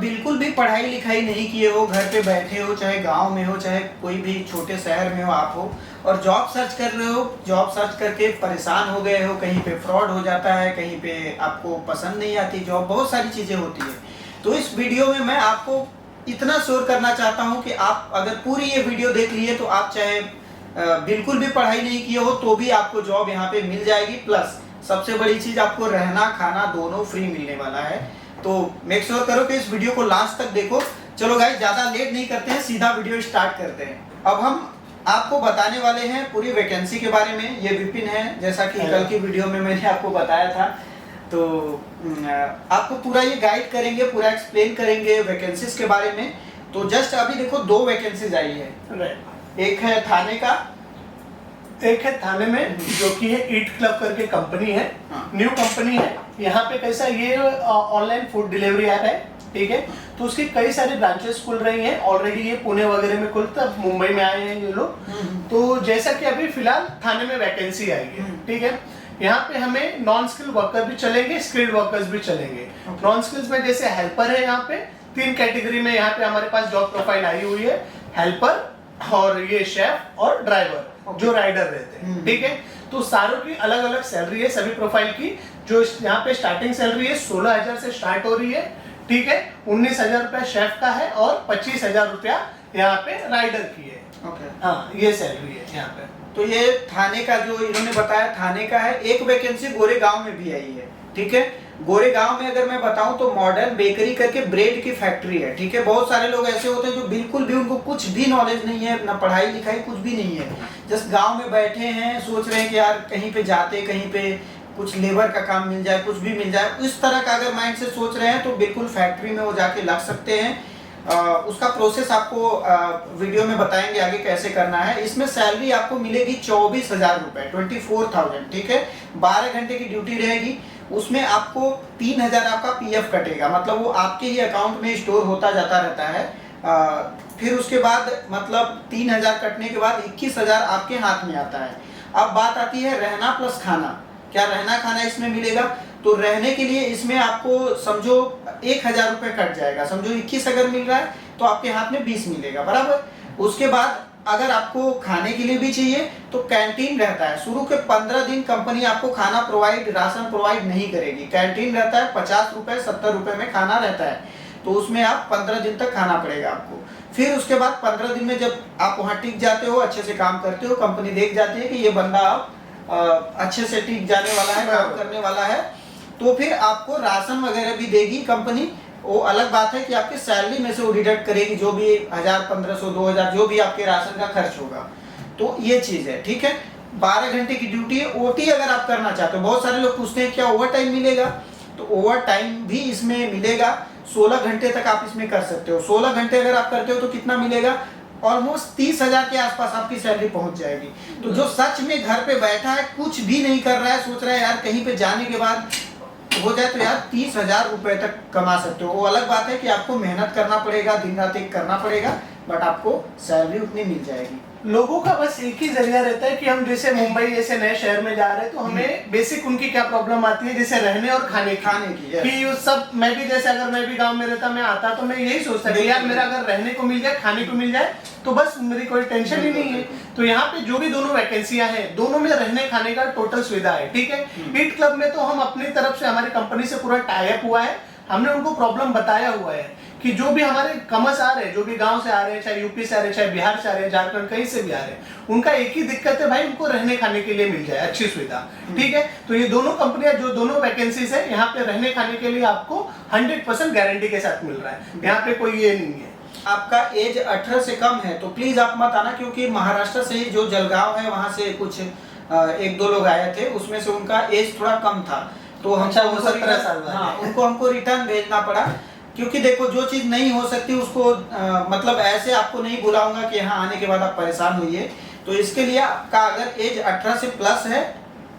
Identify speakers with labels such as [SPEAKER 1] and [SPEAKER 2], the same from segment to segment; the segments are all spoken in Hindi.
[SPEAKER 1] बिल्कुल भी पढ़ाई लिखाई नहीं किए हो, घर पे बैठे हो, चाहे गांव में हो चाहे कोई भी छोटे शहर में हो आप हो, और जॉब सर्च कर रहे हो, जॉब सर्च करके परेशान हो गए हो, कहीं पे फ्रॉड हो जाता है, कहीं पे आपको पसंद नहीं आती जॉब, बहुत सारी चीज़ें होती है। तो इस वीडियो में मैं आपको इतना श्योर करना चाहता हूँ कि आप अगर पूरी ये वीडियो देख लिए तो आप चाहे बिल्कुल भी पढ़ाई नहीं किए हो तो भी आपको जॉब यहाँ पे मिल जाएगी। प्लस सबसे बड़ी चीज़, आपको रहना खाना दोनों फ्री मिलने वाला है। तो मेक श्योर करो कि इस वीडियो को लास्ट तक देखो। चलो गाइस, ज़्यादा लेट नहीं करते हैं, सीधा वीडियो स्टार्ट करते हैं। अब हम आपको बताने वाले हैं पूरी वैकेंसी के बारे में। ये विपिन है, जैसा कि कल की वीडियो में मैंने आपको बताया था। तो आपको पूरा ये गाइड करेंगे, पूरा एक्सप्लेन करेंगे वैकेंसीज के बारे में। तो जस्ट अभी देखो 2 वैकेंसीज आई है, एक है थाने का,
[SPEAKER 2] एक है थाने में जो कि है ईट क्लब करके कंपनी है, न्यू कंपनी है। यहाँ पे कैसा, ये ऑनलाइन फूड डिलीवरी ऐप है, ठीक है। तो उसकी कई सारी ब्रांचेस खुल रही हैं ऑलरेडी। ये पुणे वगैरह में खुलता, मुंबई में आए हैं ये लोग। तो जैसा कि अभी फिलहाल थाने में वैकेंसी आई है, ठीक है। यहाँ पे हमें नॉन स्किल्ड वर्कर भी चलेंगे, स्किल्ड वर्कर्स भी चलेंगे। नॉन स्किल्स में जैसे हेल्पर है, यहाँ पे 3 कैटेगरी में यहाँ पे हमारे पास जॉब प्रोफाइल आई हुई है। हेल्पर और ये शेफ और ड्राइवर जो राइडर रहते हैं, ठीक है। तो सारों की अलग अलग सैलरी है सभी प्रोफाइल की। जो यहाँ पे स्टार्टिंग सैलरी है 16,000 से स्टार्ट हो रही है, ठीक है। 19,000 रुपया शेफ का है और 25,000 रुपया यहाँ पे राइडर की है। हाँ, ये सैलरी है यहाँ पे।
[SPEAKER 1] तो ये थाने का जो इन्होंने बताया थाने का है। एक वैकेंसी गोरेगांव में भी आई है, ठीक है। गोरेगांव में अगर मैं बताऊं तो मॉडर्न बेकरी करके ब्रेड की फैक्ट्री है, ठीक है। बहुत सारे लोग ऐसे होते हैं जो बिल्कुल भी, उनको कुछ भी नॉलेज नहीं है, ना पढ़ाई लिखाई कुछ भी नहीं है, जस्ट गांव में बैठे हैं, सोच रहे हैं कि यार कहीं पे जाते, कहीं पे कुछ लेबर का काम मिल जाए, कुछ भी मिल जाए। इस तरह का अगर माइंड से सोच रहे हैं तो बिल्कुल फैक्ट्री में वो जाके लग सकते हैं। उसका प्रोसेस आपको वीडियो में बताएंगे आगे कैसे करना है। इसमें सैलरी आपको मिलेगी 24,000 रुपए, 24,000, ठीक है। 12 घंटे की ड्यूटी रहेगी। उसमें आपको 3,000 आपका पीएफ कटेगा, मतलब वो आपके ही अकाउंट में स्टोर होता जाता रहता है। फिर उसके बाद मतलब 3,000 कटने के बाद 21,000 आपके हाथ में आता है। अब बात आती है रहना प्लस खाना। क्या रहना खाना इसमें मिलेगा? तो रहने के लिए इसमें आपको समझो 1,000 रुपये कट जाएगा। समझो 21 अगर मिल रहा है तो आपके हाथ में 20 मिलेगा, बराबर। उसके बाद अगर आपको खाने के लिए भी चाहिए तो कैंटीन रहता है। शुरू के 15 दिन कंपनी आपको खाना प्रोवाइड, राशन प्रोवाइड नहीं करेगी। कैंटीन रहता है, 50 रुपए 70 रुपए में खाना रहता है। तो उसमें आप 15 दिन तक खाना पड़ेगा आपको। फिर उसके बाद 15 दिन में जब आप वहाँ टिक जाते हो, अच्छे से काम करते हो, कंपनी देख जाती है कि ये बंदा अच्छे से टिक जाने वाला है, काम करने वाला है, तो फिर आपको राशन वगैरह भी देगी कंपनी। वो अलग बात है कि आपकी सैलरी में से वो डिडक्ट करेगी, जो भी 1,000 1,500 2,000 जो भी आपके राशन का खर्च होगा। तो ये चीज़ है, ठीक है। 12 घंटे की ड्यूटी है। ओटी अगर आप करना चाहते हो, बहुत सारे लोग पूछते हैं क्या ओवर टाइम मिलेगा, तो ओवर टाइम भी इसमें मिलेगा। 16 घंटे तक आप इसमें कर सकते हो। 16 घंटे अगर आप करते हो तो कितना मिलेगा? ऑलमोस्ट 30,000 के आसपास आपकी सैलरी पहुंच जाएगी। तो जो सच में घर पे बैठा है, कुछ भी नहीं कर रहा है, सोच रहा है यार कहीं पे जाने के बाद हो जाए तो यार 30,000 रुपए तक कमा सकते हो। वो अलग बात है कि आपको मेहनत करना पड़ेगा, दिन रात एक करना पड़ेगा, बट आपको सैलरी उतनी मिल जाएगी।
[SPEAKER 2] लोगों का बस एक ही जरिया रहता है कि हम जैसे मुंबई जैसे नए शहर में जा रहे हैं तो हमें बेसिक उनकी क्या प्रॉब्लम आती है, जैसे रहने और खाने की कि उस सब। मैं भी जैसे अगर मैं भी गांव में रहता, मैं आता तो मैं यही सोचता कि यार मेरा अगर रहने को मिल जाए, खाने को मिल जाए तो बस मेरी कोई टेंशन ही नहीं है। तो यहाँ पे जो भी दोनों वैकेंसियां हैं, दोनों में रहने खाने का टोटल सुविधा है, ठीक है। ईट क्लब में तो हम अपनी तरफ से, हमारी कंपनी से पूरा टाई अप हुआ है। हमने उनको प्रॉब्लम बताया हुआ है कि जो भी हमारे कमर्स आ रहे हैं, जो भी गांव से आ रहे हैं, चाहे यूपी से आ रहे हैं, चाहे बिहार से आ रहे हैं, झारखंड कहीं से भी आ रहे हैं, उनका एक ही दिक्कत है भाई, उनको रहने खाने के लिए मिल जाए अच्छी सुविधा, ठीक है। तो ये दोनों कंपनियां, जो दोनों वैकेंसीज है, यहाँ पे रहने खाने के लिए आपको 100% गारंटी के साथ मिल रहा है। यहाँ पे कोई ये नहीं है।
[SPEAKER 1] आपका एज 18 से कम है तो प्लीज आप मत आना, क्योंकि महाराष्ट्र से ही जो जलगांव है वहां से कुछ 1-2 लोग आए थे, उसमें से उनका एज थोड़ा कम था। तो हम
[SPEAKER 2] 17 साल,
[SPEAKER 1] हाँ, उनको हमको रिटर्न भेजना पड़ा। क्योंकि देखो, जो चीज नहीं हो सकती उसको मतलब ऐसे आपको नहीं बुलाऊंगा कि यहाँ आने के बाद आप परेशान होइए। तो इसके लिए आपका अगर एज 18 से प्लस है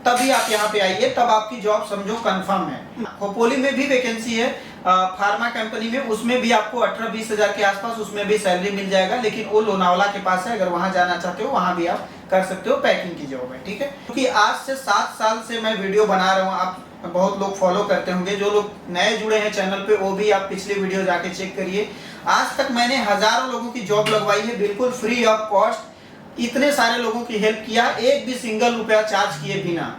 [SPEAKER 1] तभी आप यहाँ पे आइए, तब आपकी जॉब समझो कंफर्म है। खोपोली में भी वैकेंसी है फार्मा कंपनी में, उसमें भी आपको 18-20 हजार के आसपास उसमें भी सैलरी मिल जाएगा, लेकिन वो लोनावाला के पास है। अगर वहां जाना चाहते हो वहां भी आप कर सकते हो, पैकिंग की जॉब है, ठीक है। क्योंकि आज से 7 साल से मैं वीडियो बना रहा हूँ, आप बहुत लोग फॉलो करते होंगे। जो लोग नए जुड़े हैं चैनल पे वो भी आप पिछले वीडियो जाके चेक करिए। आज तक मैंने हजारों लोगों की जॉब लगवाई है बिल्कुल फ्री ऑफ कॉस्ट। इतने सारे लोगों की हेल्प किया, एक भी सिंगल रुपया चार्ज किए बिना।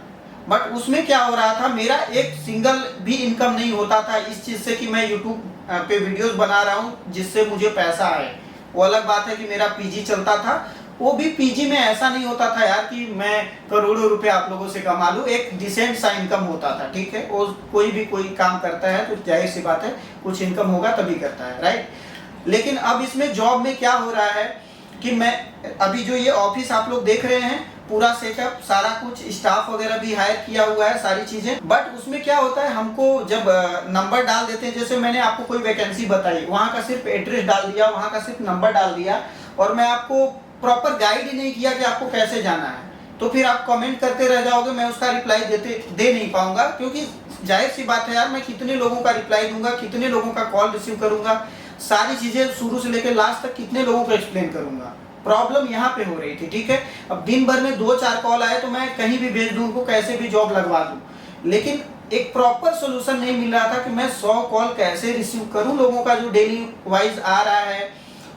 [SPEAKER 1] बट उसमें क्या हो रहा था, मेरा एक सिंगल भी इनकम नहीं होता था इस चीज से कि मैं यूट्यूब पे वीडियोस बना रहा हूँ जिससे मुझे पैसा आए। वो अलग बात है कि मेरा पीजी चलता था, वो भी पीजी में ऐसा नहीं होता था यार कि मैं करोड़ों रुपए आप लोगों से कमा लूं, एक डिसेंट सा इनकम होता था। ठीक है, वो कोई भी कोई काम करता है तो जाहिर सी बात है कुछ इनकम होगा तभी करता है, राइट। लेकिन अब इसमें जॉब में क्या हो रहा है कि मैं अभी जो ये ऑफिस आप लोग देख रहे हैं, पूरा सेटअप सारा कुछ, स्टाफ वगैरह भी हायर किया हुआ है, सारी चीजें। बट उसमें क्या होता है, हमको जब नंबर डाल देते हैं, जैसे मैंने आपको कोई वैकेंसी बताई, वहाँ का सिर्फ एड्रेस डाल दिया, वहाँ का सिर्फ नंबर डाल दिया, और मैं आपको प्रॉपर गाइड ही नहीं किया कि आपको कैसे जाना है, तो फिर आप कमेंट करते रह जाओगे, मैं उसका रिप्लाई दे नहीं पाऊंगा। क्योंकि जाहिर सी बात है यार, मैं कितने लोगों का रिप्लाई दूंगा, कितने लोगों का कॉल रिसीव करूंगा, सारी चीजें शुरू से लेकर लास्ट तक कितने लोगों को एक्सप्लेन करूंगा। प्रॉब्लम यहाँ पे हो रही थी। ठीक है, अब दिन भर में 2-4 कॉल आए तो मैं कहीं भी भेज दूं उनको, कैसे भी जॉब लगवा दूं, लेकिन एक प्रॉपर सोल्यूशन नहीं मिल रहा था कि मैं 100 कॉल कैसे रिसीव करूं लोगों का जो डेली वाइज आ रहा है।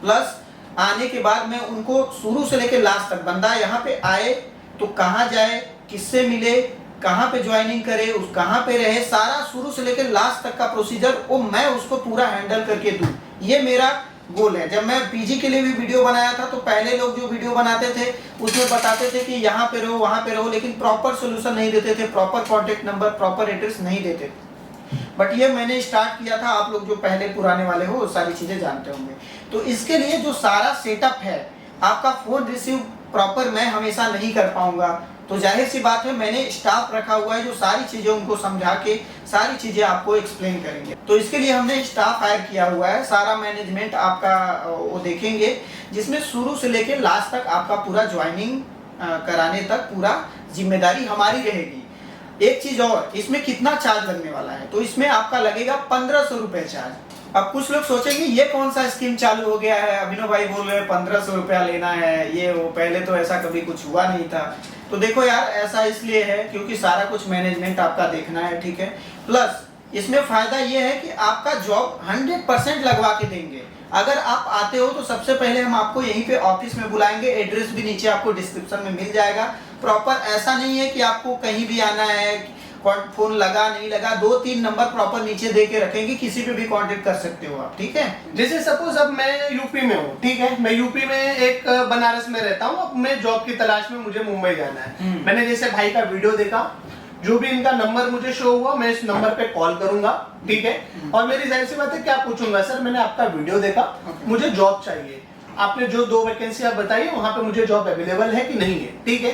[SPEAKER 1] प्लस आने के बाद मैं उनको शुरू से लेकर लास्ट तक, बंदा यहाँ पे आए तो कहाँ जाए, किससे मिले, कहाँ पे ज्वाइनिंग करे, उस कहाँ पे रहे, सारा शुरू से लेकर लास्ट तक का प्रोसीजर वो मैं उसको पूरा हैंडल करके दूं, ये मेरा गोल है। जब मैं पीजी के लिए भी वीडियो बनाया था तो पहले लोग जो वीडियो बनाते थे उसमें बताते थे कि यहाँ पे रहो वहाँ पे रहो, लेकिन प्रॉपर सोल्यूशन नहीं देते थे, proper contact number, proper address नहीं देते थे। बट ये मैंने स्टार्ट किया था, आप लोग जो पहले पुराने वाले हो वो सारी चीजें जानते होंगे। तो इसके लिए जो सारा सेटअप है, आपका फोन रिसीव प्रॉपर मैं हमेशा नहीं कर पाऊंगा, तो जाहिर सी बात है मैंने स्टाफ रखा हुआ है जो सारी चीजें उनको समझा के सारी चीजें आपको एक्सप्लेन करेंगे। तो इसके लिए हमने स्टाफ हायर किया हुआ है, सारा मैनेजमेंट आपका वो देखेंगे, जिसमें शुरू से लेकर लास्ट तक आपका पूरा ज्वाइनिंग कराने तक पूरा जिम्मेदारी हमारी रहेगी। एक चीज और, इसमें कितना चार्ज लगने वाला है, तो इसमें आपका लगेगा 1500 रुपए चार्ज। अब कुछ लोग सोचेंगे ये कौन सा स्कीम चालू हो गया है, अभिनव भाई बोल रहे हैं 1500 रुपया लेना है, ये वो, पहले तो ऐसा कभी कुछ हुआ नहीं था। तो देखो यार, ऐसा इसलिए है क्योंकि सारा कुछ मैनेजमेंट आपका देखना है। ठीक है, प्लस इसमें फायदा ये है कि आपका जॉब 100% लगवा के देंगे। अगर आप आते हो तो सबसे पहले हम आपको यहीं पे ऑफिस में बुलाएंगे, एड्रेस भी नीचे आपको डिस्क्रिप्शन में मिल जाएगा। प्रॉपर ऐसा नहीं है कि आपको कहीं भी आना है, फोन लगा नहीं लगा, 2-3 नंबर प्रॉपर नीचे दे के रखेंगे, किसी पे भी कांटेक्ट कर सकते हो आप। ठीक है,
[SPEAKER 2] जैसे सपोज अब मैं यूपी में हूँ, ठीक है, मैं यूपी में एक बनारस में रहता हूँ, अब मैं जॉब की तलाश में मुझे मुंबई जाना है। मैंने जैसे भाई का वीडियो देखा, जो भी इनका नंबर मुझे शो हुआ, मैं इस नंबर पे कॉल करूंगा, ठीक है, और मेरी जाहिर सी बात है क्या पूछूंगा, सर मैंने आपका वीडियो देखा, मुझे जॉब चाहिए, आपने जो 2 वैकेंसी आप बताइए वहां पे मुझे जॉब अवेलेबल है कि नहीं है। ठीक है,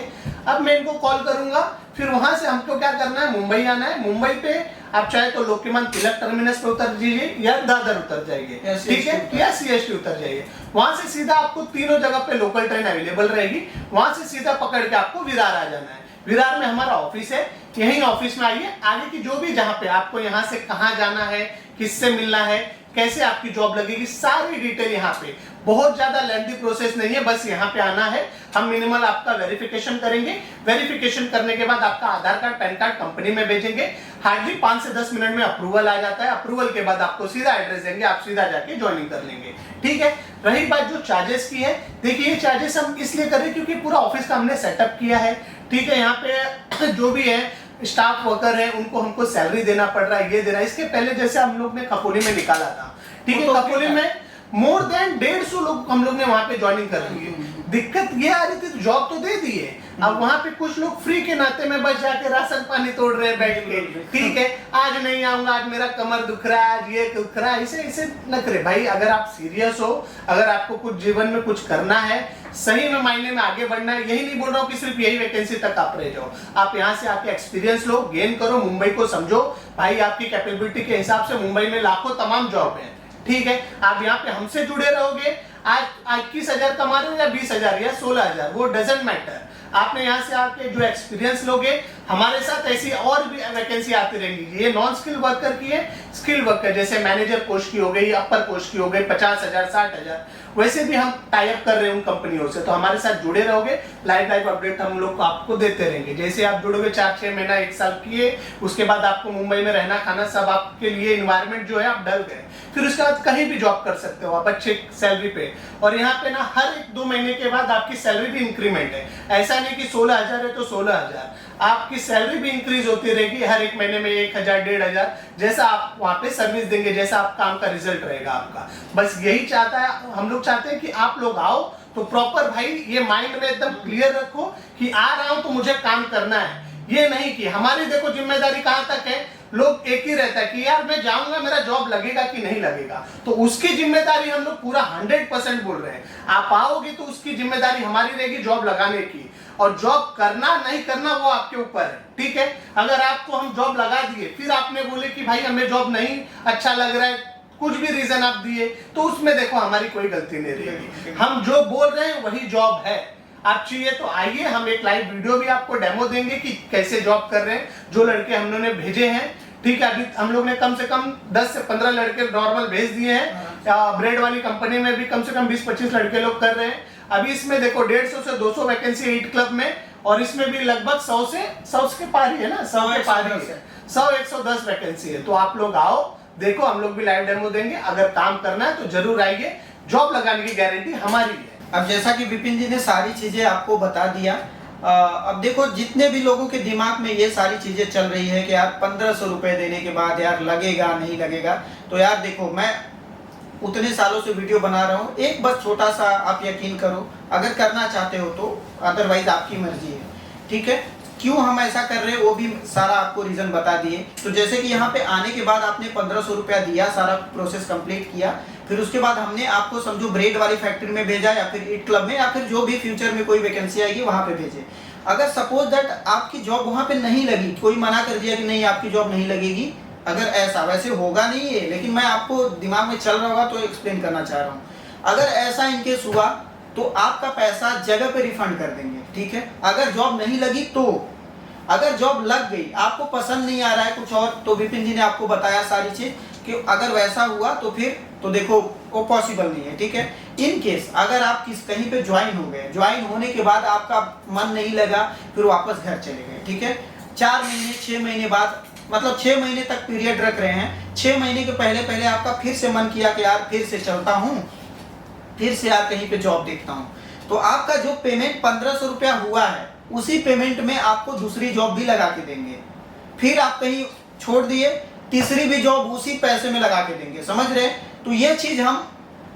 [SPEAKER 2] अब मैं इनको कॉल करूंगा, फिर वहां से हमको क्या करना है, मुंबई आना है। मुंबई पे आप चाहे तो लोकमान्य तिलक टर्मिनस पे उतर जाइए या दादर उतर जाइए, ठीक है, या सीएसटी उतर जाइए। वहां से सीधा आपको तीनों जगह पे लोकल ट्रेन अवेलेबल रहेगी, वहां से सीधा पकड़ के आपको विरार आ जाना है। विरार में हमारा ऑफिस है, यही ऑफिस में आइए, आगे की जो भी जहां पे आपको यहाँ से कहाँ जाना है, किससे मिलना है, कैसे आपकी जॉब लगेगी, सारी डिटेल यहाँ पे, बहुत ज्यादा लेंथी प्रोसेस नहीं है, बस यहाँ पे आना है। हम मिनिमल आपका वेरिफिकेशन करेंगे, वेरिफिकेशन करने के बाद आपका आधार कार्ड, पैन कार्ड कंपनी में भेजेंगे, हार्डली 5 से 10 मिनट में अप्रूवल आ जाता है। अप्रूवल के बाद आपको सीधा एड्रेस देंगे, आप सीधा जाके ज्वाइनिंग कर लेंगे। ठीक है, रही बात जो चार्जेस की है, देखिए ये चार्जेस हम इसलिए कर रहे हैं क्योंकि पूरा ऑफिस का हमने सेटअप किया है। ठीक है, यहाँ पे जो भी है स्टाफ वर्कर है उनको हमको सैलरी देना पड़ रहा है, ये देना है। इसके पहले जैसे हम लोग ने खपोली में निकाला था, ठीक है, खपोली में मोर देन 150 लोग हम लोग ने वहां पे ज्वाइनिंग कर ली है। दिक्कत ये आ रही थी, जॉब तो दे दी है, अब वहां पे कुछ लोग फ्री के नाते में बस जाके राशन पानी तोड़ रहे हैं बैठ के, ठीक है, आज नहीं आऊंगा, आज मेरा कमर दुख रहा है, आज ये दुख रहा है, इसे न करे भाई। अगर आप सीरियस हो, अगर आपको कुछ जीवन में कुछ करना है, सही में मायने में आगे बढ़ना है, यही नहीं बोल रहा हूँ कि सिर्फ यही वैकेंसी तक आप रह जाओ, आप यहाँ से आके एक्सपीरियंस लो, गेन करो, मुंबई को समझो भाई, आपकी कैपेबिलिटी के हिसाब से मुंबई में लाखों तमाम जॉब है। ठीक है, आप यहाँ पे हमसे जुड़े रहोगे, आज 21,000 कमा रहे हो या 20,000 या 16,000, वो डजेंट मैटर। आपने यहाँ से आके जो एक्सपीरियंस लोगे, हमारे साथ ऐसी और भी वैकेंसी आती रहेंगी। ये नॉन स्किल वर्कर की है, स्किल वर्कर जैसे मैनेजर पोस्ट की हो गई, अपर पोस्ट की हो गई, 50,000 60,000, वैसे भी हम टाई अप कर रहे हैं उन कंपनियों से। तो हमारे साथ जुड़े रहोगे, लाइव अपडेट हम लोग आपको देते रहेंगे। जैसे आप जुड़ोगे 4-6 महीना 1 साल किए, उसके बाद आपको मुंबई में रहना खाना सब आपके लिए इन्वायरमेंट जो है आप डल गए, फिर उसके बाद कहीं भी जॉब कर सकते हो आप अच्छे सैलरी पे। और यहाँ पे ना हर 1-2 महीने के बाद आपकी सैलरी भी इंक्रीमेंट है। ऐसा नहीं कि 16,000 है तो 16,000, आपकी सैलरी भी इंक्रीज होती रहेगी हर 1 महीने में 1,000 1,500, जैसा आप वहां पे सर्विस देंगे, जैसा आप काम का रिजल्ट रहेगा आपका। बस यही चाहता है, हम लोग चाहते हैं कि आप लोग आओ तो प्रॉपर भाई ये माइंड में एकदम क्लियर रखो कि आ रहा हूं तो मुझे काम करना है। ये नहीं कि हमारी देखो जिम्मेदारी कहां तक है, लोग एक ही रहता है कि यार मैं जाऊंगा मेरा जॉब लगेगा कि नहीं लगेगा, तो उसकी जिम्मेदारी हम लोग पूरा 100% बोल रहे हैं। आप आओगे तो उसकी जिम्मेदारी हमारी रहेगी जॉब लगाने की, और जॉब करना नहीं करना वो आपके ऊपर है, ठीक है। अगर आपको हम जॉब लगा दिए फिर आपने बोले कि भाई हमें जॉब नहीं अच्छा लग रहा है, कुछ भी रीजन आप दिए, तो उसमें देखो हमारी कोई गलती नहीं रहेगी। हम जो बोल रहे हैं वही जॉब है। आप चाहिए तो आइए, हम एक लाइव वीडियो भी आपको डेमो देंगे कि कैसे जॉब कर रहे हैं जो लड़के हम लोगों ने भेजे हैं, ठीक है। अभी हम लोग ने कम से कम 10 से 15 लड़के नॉर्मल भेज दिए हैं। ब्रेड वाली कंपनी में भी कम से कम 20-25 लड़के लोग कर रहे हैं। अभी इसमें देखो 150 से 200 वैकेंसी ईट क्लब में, और इसमें भी लगभग 100 के पार ही है ना, 100 के पार ही है, 100-110 वैकेंसी है। तो आप लोग आओ, देखो हम लोग भी लाइव डेमो देंगे। अगर काम करना है तो जरूर आइए, जॉब लगाने की गारंटी हमारी है।
[SPEAKER 1] अब जैसा कि विपिन जी ने सारी चीजें आपको बता दिया, अब देखो जितने भी लोगों के दिमाग में ये सारी चीजें चल रही है कि यार 1,500 रुपए देने के बाद यार लगेगा नहीं लगेगा, तो यार देखो मैं उतने सालों से वीडियो बना रहा हूँ, एक बस छोटा सा आप यकीन करो, अगर करना चाहते हो तो, अदरवाइज आपकी मर्जी है, ठीक है। क्यों हम ऐसा कर रहे हैं वो भी सारा आपको रीजन बता दिए। तो जैसे कि यहाँ पे आने के बाद आपने 1,500 रुपया दिया, सारा प्रोसेस कंप्लीट किया, फिर उसके बाद हमने आपको समझो ब्रेड वाली फैक्ट्री में भेजा, या फिर ईट क्लब में, या फिर जो भी फ्यूचर में कोई वैकेंसी आएगी वहां पे भेजे। अगर सपोज दैट आपकी जॉब वहां पे नहीं लगी, कोई मना कर दिया कि नहीं आपकी जॉब नहीं लगेगी, अगर ऐसा, वैसे होगा नहीं है लेकिन मैं आपको दिमाग में चल रहा होगा तो एक्सप्लेन करना चाह रहा हूँ, अगर ऐसा इनकेस हुआ तो आपका पैसा जगह पे रिफंड कर देंगे, ठीक है। अगर जॉब नहीं लगी तो, अगर जॉब लग गई, आपको पसंद नहीं आ रहा है कुछ और, तो विपिन जी ने आपको बताया सारी चीज कि अगर वैसा हुआ तो फिर तो देखो वो पॉसिबल नहीं है, ठीक है। इन केस अगर आप कहीं पे ज्वाइन हो गए, ज्वाइन होने के बाद आपका मन नहीं लगा, फिर वापस घर चले गए, ठीक है। 4 महीने 6 महीने बाद, मतलब 6 महीने तक पीरियड रख रहे हैं, 6 महीने के पहले आपका फिर से मन किया कि यार फिर से चलता हूँ, फिर से यार कहीं पे जॉब देखता हूँ, तो आपका जो पेमेंट 1,500 रुपया हुआ है, उसी पेमेंट में आपको दूसरी जॉब भी लगा के देंगे। फिर आप कहीं छोड़ दिए, तीसरी भी जॉब उसी पैसे में लगा के देंगे, समझ रहे। तो ये चीज हम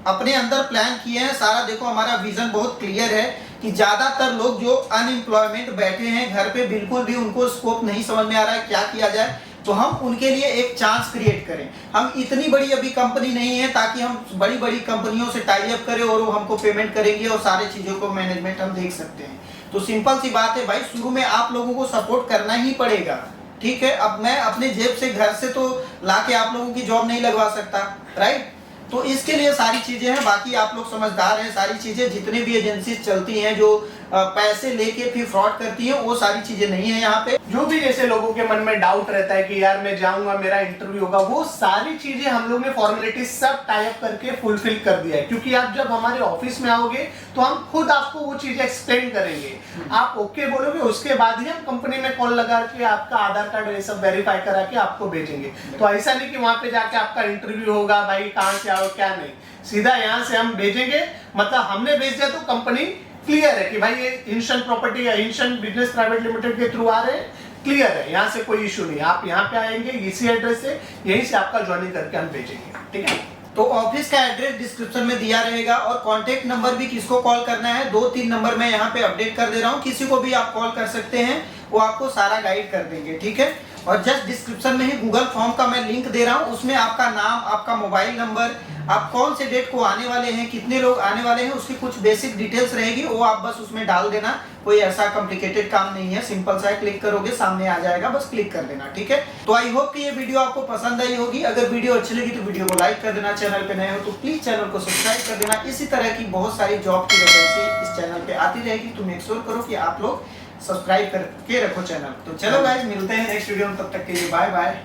[SPEAKER 1] अपने अंदर प्लान किए हैं सारा। देखो हमारा विजन बहुत क्लियर है कि ज्यादातर लोग जो अनएम्प्लॉयमेंट बैठे हैं घर पे, बिल्कुल भी उनको स्कोप नहीं समझ में आ रहा है क्या किया जाए, तो हम उनके लिए एक चांस क्रिएट करें। हम इतनी बड़ी अभी कंपनी नहीं है ताकि हम बड़ी बड़ी कंपनियों से टाई अप करें और वो हमको पेमेंट करेंगे और सारे चीजों को मैनेजमेंट हम देख सकते हैं। तो सिंपल सी बात है भाई, शुरू में आप लोगों को सपोर्ट करना ही पड़ेगा, ठीक है। अब मैं अपने जेब से घर से तो लाके आप लोगों की जॉब नहीं लगवा सकता, राइट। तो इसके लिए सारी चीजें हैं, बाकी आप लोग समझदार हैं। सारी चीजें जितने भी एजेंसी चलती हैं जो पैसे लेके फिर फ्रॉड करती हैं, वो सारी चीजें नहीं है यहाँ पे।
[SPEAKER 2] जो भी जैसे लोगों के मन में डाउट रहता है कि यार मैं जाऊंगा मेरा इंटरव्यू होगा, वो सारी चीजें हम लोग ने फॉर्मेलिटी सब टाई अप करके फुलफिल कर दिया है। क्योंकि आप जब हमारे ऑफिस में आओगे तो हम खुद आपको वो चीजें एक्सप्लेन करेंगे, आप ओके बोलोगे, उसके बाद ही हम कंपनी में कॉल लगा के आपका आधार कार्ड ये सब वेरीफाई करा के आपको भेजेंगे। तो ऐसा नहीं कि वहां पे जाके आपका इंटरव्यू होगा, भाई कहाँ से आओ क्या नहीं, सीधा यहाँ से हम भेजेंगे। मतलब हमने भेज दिया तो कंपनी क्लियर है कि भाई ये इंशन प्रॉपर्टी या इंशन बिजनेस प्राइवेट लिमिटेड के थ्रू आ रहे हैं, क्लियर है, यहाँ से कोई इशू नहीं। आप यहाँ पे आएंगे इसी एड्रेस से, यहीं से आपका ज्वाइनिंग करके हम भेजेंगे, ठीक है।
[SPEAKER 1] तो ऑफिस का एड्रेस डिस्क्रिप्शन में दिया रहेगा और कांटेक्ट नंबर भी किसको कॉल करना है 2-3 नंबर मैं यहाँ पे अपडेट कर दे रहा हूँ, किसी को भी आप कॉल कर सकते हैं, वो आपको सारा गाइड कर देंगे, ठीक है। और जस्ट डिस्क्रिप्शन में ही गूगल फॉर्म का मैं लिंक दे रहा हूँ, उसमें आपका नाम, आपका मोबाइल नंबर, आप कौन से डेट को आने वाले हैं, कितने लोग आने वाले हैं, उसकी कुछ बेसिक डिटेल्स रहेगी, वो आप बस उसमें डाल देना। कोई ऐसा कॉम्प्लिकेटेड काम नहीं है, सिंपल सा क्लिक करोगे सामने आ जाएगा, बस क्लिक कर देना, ठीक है। तो आई होप कि ये वीडियो आपको पसंद आई होगी। अगर वीडियो अच्छी लगी तो वीडियो को लाइक कर देना, चैनल पे नए हो तो प्लीज चैनल को सब्सक्राइब कर देना। इसी तरह की बहुत सारी जॉब की वैकेंसी इस चैनल पे आती रहेगी, तो मेक श्योर करो कि आप लोग सब्सक्राइब करके रखो चैनल। तो चलो गाइस, मिलते हैं नेक्स्ट वीडियो में, तब तक के लिए बाय बाय,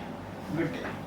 [SPEAKER 1] गुड डे।